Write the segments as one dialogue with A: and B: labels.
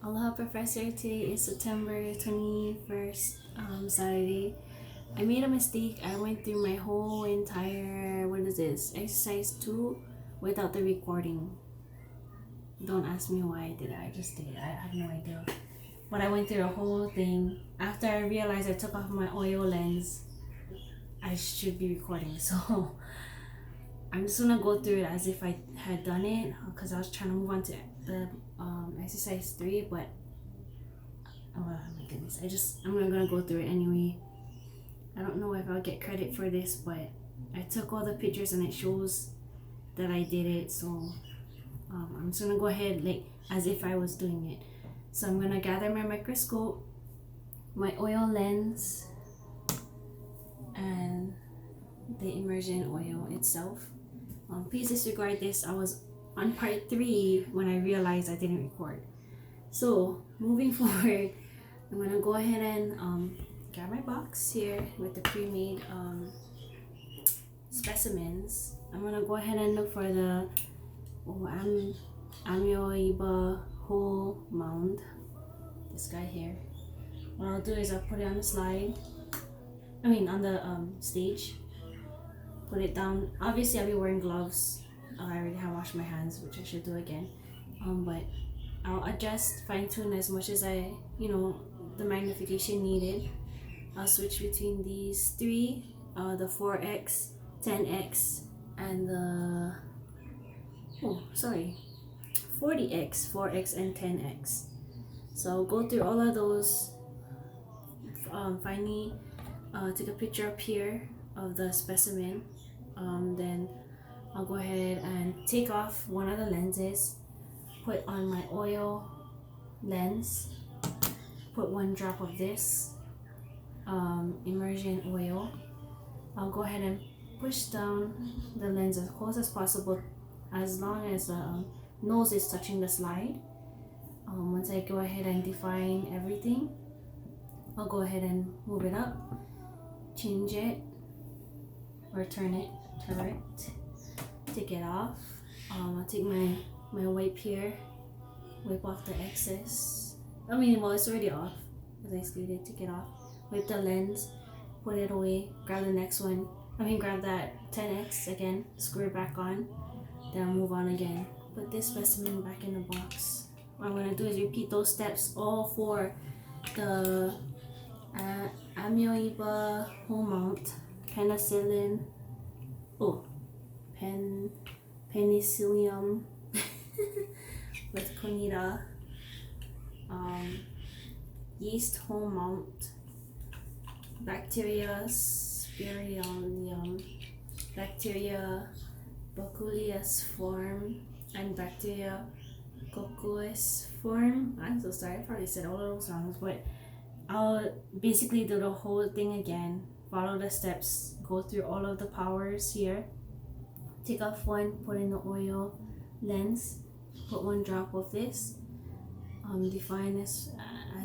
A: Aloha Professor, today is September 21st, Saturday. I made a mistake. I went through my whole entire, what is this, exercise 2 without the recording. Don't ask me why I did it, I just did it. I have no idea. But I went through the whole thing. After I realized I took off my oil lens, I should be recording. So I'm just gonna go through it as if I had done it, because I was trying to move on to the exercise 3, but oh my goodness, I'm gonna go through it anyway. I don't know if I'll get credit for this, but I took all the pictures and it shows that I did it. So I'm just gonna go ahead like as if I was doing it. So I'm gonna gather my microscope, my oil lens, and the immersion oil itself. Please disregard this. I was on part 3 when I realized I didn't record. So moving forward, I'm gonna go ahead and grab my box here with the pre-made specimens. I'm gonna go ahead and look for the Amoeba whole mound. This guy here. What I'll do is I'll put it on the slide. On the stage. Put it down. Obviously, I'll be wearing gloves. I already have washed my hands, which I should do again. But I'll adjust, fine tune as much as the magnification needed. I'll switch between these 3, the 4x, 10x, and the 40x, 4x, and 10x. So I'll go through all of those. Finally, take a picture up here of the specimen. Then I'll go ahead and take off one of the lenses, put on my oil lens, put 1 drop of this immersion oil. I'll go ahead and push down the lens as close as possible, as long as the nose is touching the slide. Once I go ahead and define everything, I'll go ahead and move it up, change it, or turn it, take it off. I'll take my wipe here, wipe off the excess. It's already off, as I stated. Take it off, wipe the lens, put it away, grab the next one. Grab that 10x again, screw it back on, then I'll move on again. Put this specimen back in the box. What I'm gonna do is repeat those steps all for the Amoeba whole mount, penicillium with conida, yeast whole mount, bacteria spiralium, bacteria baculius and bacteria coccus. I'm so sorry, I probably said all of those wrong, but I'll basically do the whole thing again, follow the steps, go through all of the powers here, take off one, put in the oil lens, put 1 drop of this, define as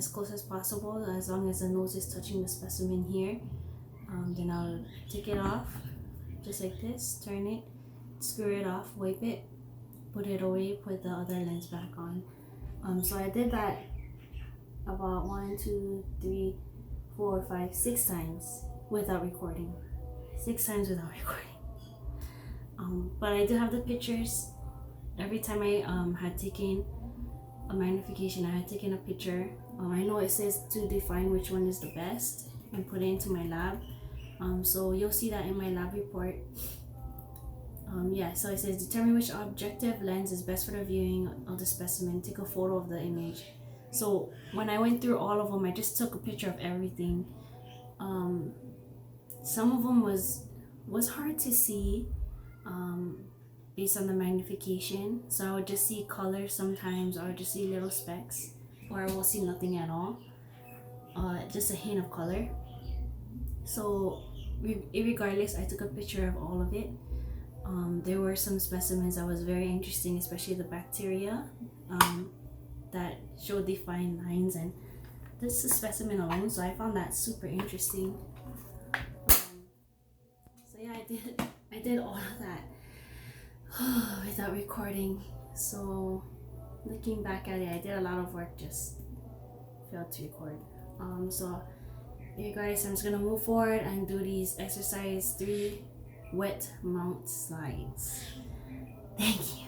A: close as possible, as long as the nose is touching the specimen here. Then I'll take it off just like this, turn it, screw it off, wipe it, put it away, put the other lens back on. So I did that about 1, 2, 3, 4, 5, 6 times without recording. 6 times without recording. But I do have the pictures. Every time I had taken a magnification, I had taken a picture. I know it says to define which one is the best and put it into my lab. So you'll see that in my lab report. So it says determine which objective lens is best for the viewing of the specimen. Take a photo of the image. So when I went through all of them, I just took a picture of everything. Some of them was hard to see based on the magnification. So I would just see color sometimes, or I would just see little specks, or I will see nothing at all. Just a hint of color. So regardless, I took a picture of all of it. There were some specimens that was very interesting, especially the bacteria that showed defined lines, and this is a specimen alone, so I found that super interesting. I did all of that without recording. So looking back at it, I did a lot of work, just failed to record. So you guys, I'm just gonna move forward and do these exercise 3 wet mount slides. Thank you.